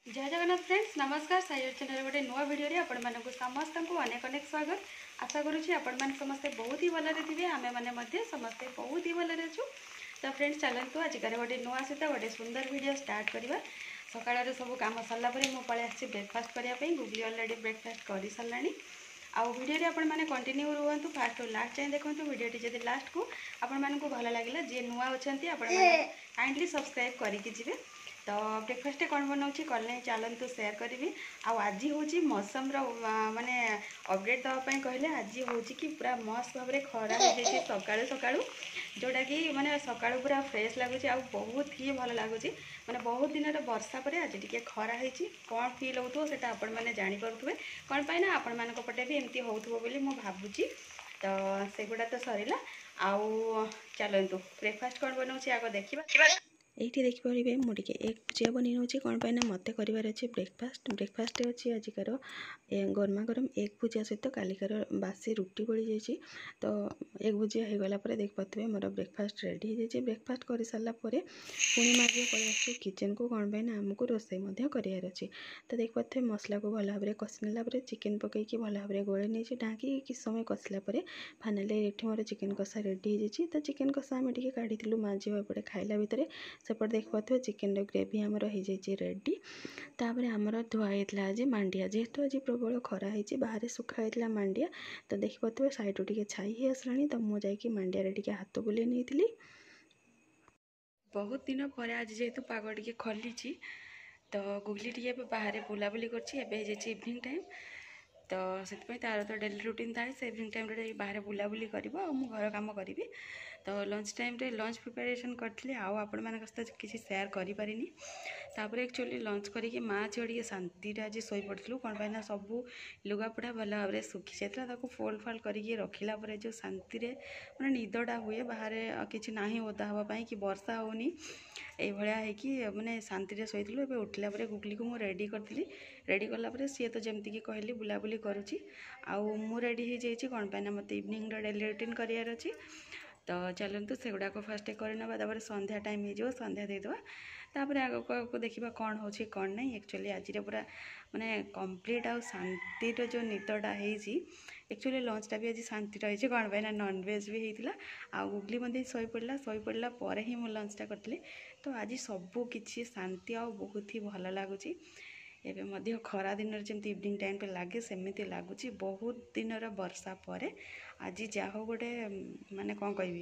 जय जगन्नाथ फ्रेंड्स नमस्कार साइर चैनल गोटे नुआ भिडियो रे आपण मानक समस्त को अनेक अनेक स्वागत आशा करुँच आपण मैंने समस्ते बहुत ही भलरे थे आमे मैंने समस्ते बहुत ही भलरे अच्छु। तो फ्रेंड्स चलतु आजिकार गोटे नुआ सहित गोटे सुंदर वीडियो स्टार्ट करवा। सकाळ सब कम सरला मुझे पलि आसी ब्रेकफास्ट करने गुगली अलरेडी ब्रेकफास्ट कर सारा आउ वीडियो आपण मैंने कंटिन्यू रुहतु फास्ट टू लास्ट जाए देखो वीडियो जब लास्ट को आपण मानक भल लगे जी नुआ अच्छा काइंडली सब्सक्राइब करके जी। तो ब्रेकफास्ट कौन बनाऊँ कल चलतु सेयार करी। आज हूँ मौसम माने अपडेट देवाई कहले आज हूँ कि पूरा मस्त भाव में खरा हो जाए सका सका जोटा कि माने सका पूरा फ्रेश लगुच बहुत ही भल लगुच माने बहुत दिन वर्षा पर आज टी खरा होती कौन फिल हो आपण मैंने जापे कौन पाई ना आपण मान पटे भी एमती हो भावुची। तो सेगुड़ा तो सरला आउ चलतु ब्रेकफास्ट कौन बनाऊँ आग देखा ये देखिपारे मुझे एक भुजिया बन नौची कौन पाई ना मत कर ब्रेकफास्ट अच्छी आजिकार गरमा गरम एक भुजिया सहित कालिकार बासी रुटी बड़ी जाइए। तो एक भुजिया हो गला देख पाते मोर ब्रेकफास्ट रेडी हो जाए। ब्रेकफास्ट कर सारा पुणी मार्गे पलि आस किचन को कौन पाई ना आमको रोसे करार अच्छी। तो देख पाते मसला को भल भाव कषि नेला चिकेन पकईकि भल भाव गोले नहीं ढाँकी कि समय कषिला फाइनाली ये मोर चिकेन कषा रेडी हो जाए। तो चिकेन कषा आम टे काढ़ी माँ झील एपटे खाइला भितर सेपटे देख पाते चिकेन ग्रेवी आमर हो जाए रेडी। तापर आमर धुआई आज मांडिया जेहेतु आज प्रबल खरा होती बाहर सुखाई मांडिया। तो देख पाते साइड टे छाई हो आसला तो मुझे मांडिया टे हाथ बुले नहीं बहुत दिन पर आज जेहेतु पाग टे खली तो गुगली टे बाहर बुलाबुली कर इवनिंग टाइम। तो से तार तो डेली रुटीन थाए से इवनिंग टाइम रे बाहर बुलाबुली कर घर कम करी। तो लंच टाइम रे लंच प्रिपरेशन करी आपण मान सहित किसी सेयार करें। तापर एक्चुअली लंच करके माँ झील टे शांति आज शोई पड़ू कौन पाई ना सबू लुगापड़ा भल भाव में सुखी जाता फोल्ड फाल्ड करके रखला जो शांति मैंने निदटा हुए बाहर किसी ना ओदा हाँपाई कि वर्षा होनी ये मैंने शांति शोलू। ए उठला गुगली को मुझे रेडी करी रेडी कलापर सी तो जमती कि कहली बुलाबुली करुँची आउ रेडी हो जाइए कौन पाई ना मत इवनिंग डेली रुटीन करार अच्छी। तो चलतु से गुड़ाक फास्ट करना संध्या टाइम हो संध्या देदेवा तापर आगे देखा कौन हो कौन नहीं। एक्चुअली आज पूरा माने कंप्लीट आउ शांतिर जो निदटा होती एक्चुअली लंचटा भी आज शांति रही कौन पाई ना नॉनवेज भी होता आ गुगली मध्य शोई पड़ा पर ही मुझे लंचटा करी। तो आज सबू किसी शांति आ बहुत ही भल लगुच एवं खरा दिन जमी इवनिंग टाइम पे लगे सेमती लगुच बहुत दिन वर्षा पर आज जहाँ गोटे माने कौन कह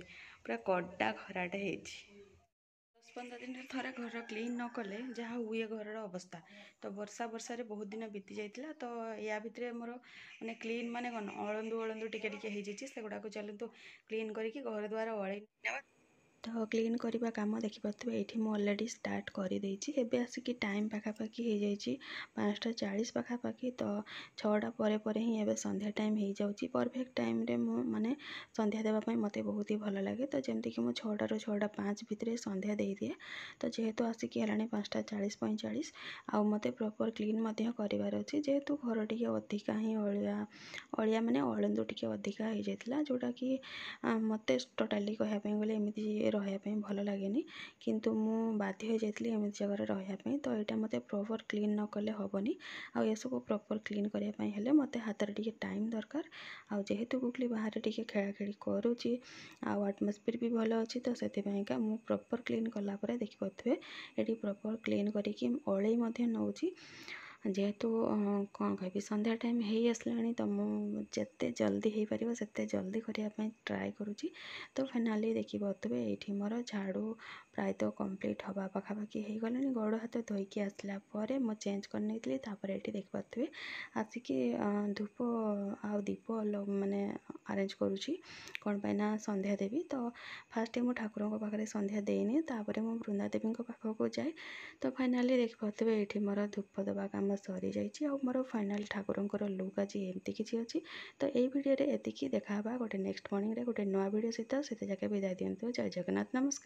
पूरा कड़ा खराटे है 10-15 दिन थोड़ा घर क्लीन न कले जहाँ हुए घर अवस्था। तो वर्षा वर्षा बहुत दिन बीती जाता तो या भितर मोर माने क्लीन माने कौन अलंदु अलंदु टिके से गुड़ाक चलतु क्लीन करके घर द्वार ओल तो क्लीन करवा कम देखिपे ये मुझे अलरेडी स्टार्ट कर आसिक टाइम पाखापाखि हो जाए 5:40 पाखापाखि। तो 6टा पर ही एवं संध्या टाइम हो जाऊँगी परफेक्ट टाइम रे माने संध्या देवाई मत बहुत ही भल लगे। तो जमती कि मुझे 6टाରୁ 6:05 भितर संध्या दे दिए। तो जेहेतु आसिक है 5:40-45 आउ मत प्रॉपर क्लीन करार अच्छी जेहेतु घर टी अधिका ही अलिया माने अलंदु टी अधिका हो जाता जोटा कि मत टोटाली कहवाई गले एमती रही भल लगे किंतु मु बाध्य हो जाती एमती जगह रही। तो यहाँ मत प्रॉपर क्लीन न कले हेनी आउ सब प्रॉपर क्लीन करने मत हाथ में टे टाइम दरकार आउ जेहेतु गुगली बाहर टे खेला करुँची आउ एटमॉस्फेयर भी भल अच्छी। तो से मु प्रॉपर क्लीन कलापर देखिपे ये प्रॉपर क्लीन करके अड़े नौची जेहेतु कौन कह संध्या टाइम हो आसला तो मुझे जल्दी हो पार से जल्दी करने ट्राए करुँची। तो फाइनाली देखिपे ये मोर झाड़ू प्रायतः कंप्लीट हवा पाखापाखि हो गला गोड़ हाथ धोईकी आसला मुझे चेंज करनी ये देखिपे आसिक धूप आ दीप माने अरेंज करुँची कौन पाई ना संध्या देवी। तो फास्ट मु ठाकुर पाखे संध्या देनी तापर मु बृंदा देवी पाखक जाए। तो फाइनाली देखिपे ये मोर धूप देवा कम सरी जाइए मोर फाइनाल ठाकुर लुक आज एमती किसी अच्छी। तो ये वीडियो एति देखा गोटे नेक्स्ट मॉर्निंग रे गोटे नुआ वीडियो सहित से जाके विदाय दिंतु। जय जगन्नाथ नमस्कार।